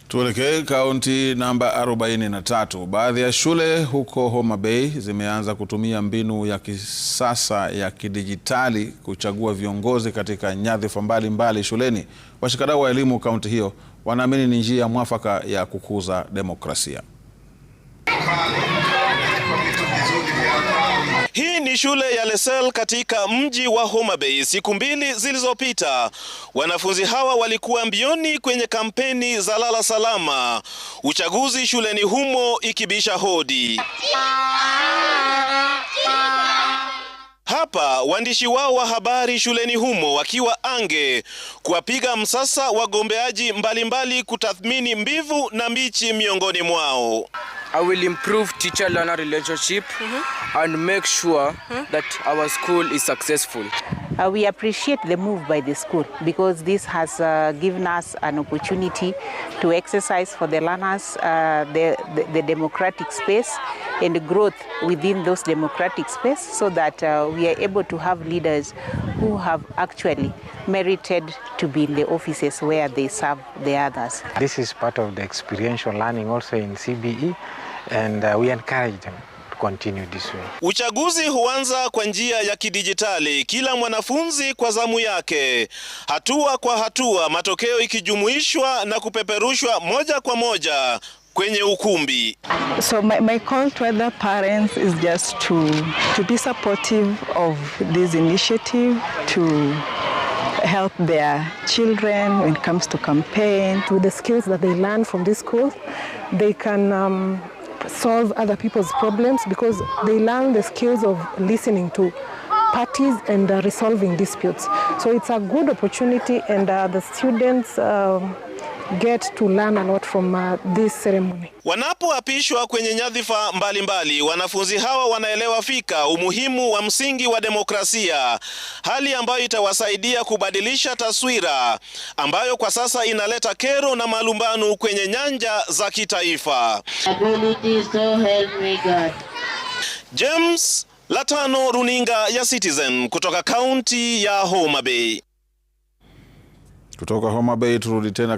Tuelekee kaunti namba 43. Baadhi ya shule huko Homa Bay zimeanza kutumia mbinu ya kisasa ya kidijitali kuchagua viongozi katika nyadhifa mbalimbali shuleni. Washikadau wa elimu kaunti hiyo wanaamini ni njia mwafaka ya kukuza demokrasia. Hii ni shule ya Lesel katika mji wa Homa Bay. Siku mbili zilizopita, wanafunzi hawa walikuwa mbioni kwenye kampeni za lala salama, uchaguzi shuleni humo ikibisha hodi. Hapa waandishi wao wa habari shuleni humo wakiwa ange kuwapiga msasa wagombeaji mbalimbali kutathmini mbivu na mbichi miongoni mwao. I will improve teacher-learner relationship and make sure that our school is successful. We appreciate the move by the school because this has given us an opportunity to exercise for the learners the democratic space and growth within those democratic space, so that we are able to have leaders who have actually merited to be in the offices where they serve the others. This is part of the experiential learning also in CBE, and we encourage them to continue this way. Uchaguzi huanza kwa njia ya kidijitali, kila mwanafunzi kwa zamu yake, hatua kwa hatua, matokeo ikijumuishwa na kupeperushwa moja kwa moja kwenye ukumbi. So my call to other parents is just to be supportive of this initiative, to help their children when it comes to campaign. With the skills that they learn from this school, they can solve other people's problems because they learn the skills of listening to parties and resolving disputes. So it's a good opportunity, and the students get to learn a lot from this ceremony. Wanapoapishwa kwenye nyadhifa mbalimbali, wanafunzi hawa wanaelewa fika umuhimu wa msingi wa demokrasia, hali ambayo itawasaidia kubadilisha taswira ambayo kwa sasa inaleta kero na malumbano kwenye nyanja za kitaifa. James Latano, runinga ya Citizen kutoka kaunti ya Homa Bay. Kutoka Homa Bay turudi tena